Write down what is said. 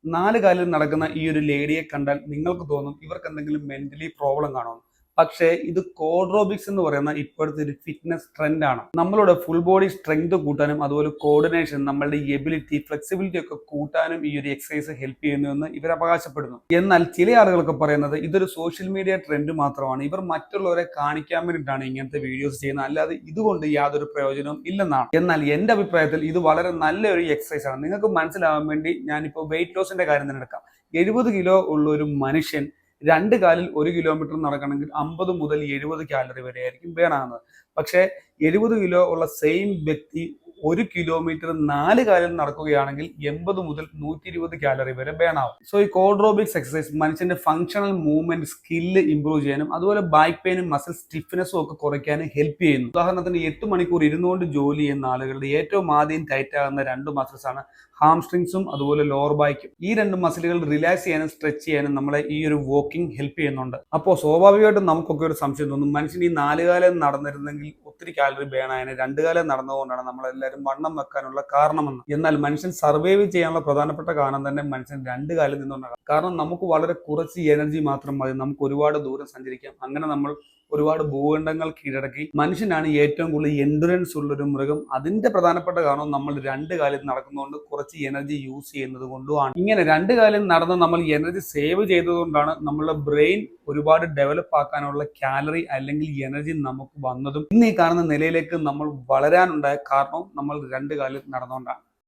4 കാലിൽ നടക്കുന്ന ഈ ഒരു ലേഡിയെ കണ്ടാൽ നിങ്ങൾക്ക് തോന്നും ഇവർക്ക് എന്തെങ്കിലും മെന്റലി പ്രോബ്ലം കാണുമെന്ന്. പക്ഷേ ഇത് കോഡ്രോബിക്സ് എന്ന് പറയുന്ന ഇപ്പോഴത്തെ ഒരു ഫിറ്റ്നസ് ട്രെൻഡാണ്. നമ്മളുടെ ഫുൾ ബോഡി സ്ട്രെങ്ത് കൂട്ടാനും അതുപോലെ കോർഡിനേഷൻ, നമ്മളുടെ എബിലിറ്റി, ഫ്ലെക്സിബിലിറ്റി ഒക്കെ കൂട്ടാനും ഈ ഒരു എക്സസൈസ് ഹെൽപ്പ് ചെയ്യുന്നു എന്ന് ഇവർ അവകാശപ്പെടുന്നു. എന്നാൽ ചില ആളുകളൊക്കെ പറയുന്നത് ഇതൊരു സോഷ്യൽ മീഡിയ ട്രെൻഡ് മാത്രമാണ്, ഇവർ മറ്റുള്ളവരെ കാണിക്കാൻ വേണ്ടിയിട്ടാണ് ഇങ്ങനത്തെ വീഡിയോസ് ചെയ്യുന്നത്, അല്ലാതെ ഇതുകൊണ്ട് യാതൊരു പ്രയോജനവും ഇല്ലെന്നാണ്. എന്നാൽ എന്റെ അഭിപ്രായത്തിൽ ഇത് വളരെ നല്ലൊരു എക്സസൈസ് ആണ്. നിങ്ങൾക്ക് മനസ്സിലാവാൻ വേണ്ടി ഞാനിപ്പോൾ വെയിറ്റ് ലോസിന്റെ കാര്യം തന്നെ എടുക്കാം. 70 കിലോ ഉള്ള ഒരു മനുഷ്യൻ 2 കാലിൽ 1 കിലോമീറ്റർ നടക്കണമെങ്കിൽ 50 മുതൽ 70 കാലറി വരെ ആയിരിക്കും ബേൺ ആകുന്നത്. പക്ഷേ 70 കിലോ ഉള്ള സെയിം വ്യക്തി 1 കിലോമീറ്റർ 4 കാലിൽ നടക്കുകയാണെങ്കിൽ 80 മുതൽ 120 കാലറി വരെ ബേൺ ആവും. സോ ഈ കോഡ്രോബിക്സ് എക്സസൈസ് മനുഷ്യന്റെ ഫങ്ഷണൽ മൂവ്മെന്റ് സ്കില്ല് ഇംപ്രൂവ് ചെയ്യാനും അതുപോലെ ബാക്ക് പെയിനും മസിൽ സ്റ്റിഫ്നെസ്സും ഒക്കെ കുറയ്ക്കാനും ഹെൽപ്പ് ചെയ്യുന്നു. ഉദാഹരണത്തിന് 8 മണിക്കൂർ ഇരുന്നുകൊണ്ട് ജോലി ചെയ്യുന്ന ആളുകളുടെ ഏറ്റവും ആദ്യം ടൈറ്റ് ആകുന്ന 2 മസിൽസ് ആണ് ഹാംസ്ട്രിങ്സും അതുപോലെ ലോവർ ബാക്കും. ഈ 2 മസിലുകൾ റിലാക്സ് ചെയ്യാനും സ്ട്രെച്ച് ചെയ്യാനും നമ്മളെ ഈ ഒരു വാക്കിംഗ് ഹെൽപ്പ് ചെയ്യുന്നുണ്ട്. അപ്പോൾ സ്വാഭാവികമായിട്ടും നമുക്കൊക്കെ ഒരു സംശയം തോന്നും, മനുഷ്യൻ ഈ 4 കാലം നടന്നിരുന്നെങ്കിൽ ഒത്തിരി കാലറി ബേൺ ആയതിനെ 2 കാലം നടന്നതുകൊണ്ടാണ് നമ്മളെല്ലാവരും വണ്ണം വെക്കാനുള്ള കാരണമെന്ന്. എന്നാൽ മനുഷ്യൻ സർവൈവ് ചെയ്യാനുള്ള പ്രധാനപ്പെട്ട കാരണം തന്നെ മനുഷ്യൻ 2 കാലിൽ നിന്നുകൊണ്ടാണ്. കാരണം നമുക്ക് വളരെ കുറച്ച് എനർജി മാത്രം മതി, നമുക്ക് ഒരുപാട് ദൂരം സഞ്ചരിക്കാം. അങ്ങനെ നമ്മൾ ഒരുപാട് ഭൂഖണ്ഡങ്ങൾ കീഴടക്കി. മനുഷ്യനാണ് ഏറ്റവും കൂടുതൽ എൻഡുറൻസ് ഉള്ളൊരു മൃഗം. അതിന്റെ പ്രധാനപ്പെട്ട കാരണം നമ്മൾ 2 കാലിൽ നടക്കുന്നതുകൊണ്ട് കുറച്ച് എനർജി യൂസ് ചെയ്യുന്നത് കൊണ്ടുമാണ്. ഇങ്ങനെ 2 കാലിൽ നടന്ന് നമ്മൾ എനർജി സേവ് ചെയ്തതുകൊണ്ടാണ് നമ്മളുടെ ബ്രെയിൻ ഒരുപാട് ഡെവലപ്പ് ആക്കാനുള്ള കാലറി അല്ലെങ്കിൽ എനർജി നമുക്ക് വന്നതും ഇന്ന് ഈ കാണുന്ന നിലയിലേക്ക് നമ്മൾ വളരാനുണ്ടായ കാരണം നമ്മൾ 2 കാലിൽ നടന്നുകൊണ്ടാണ്.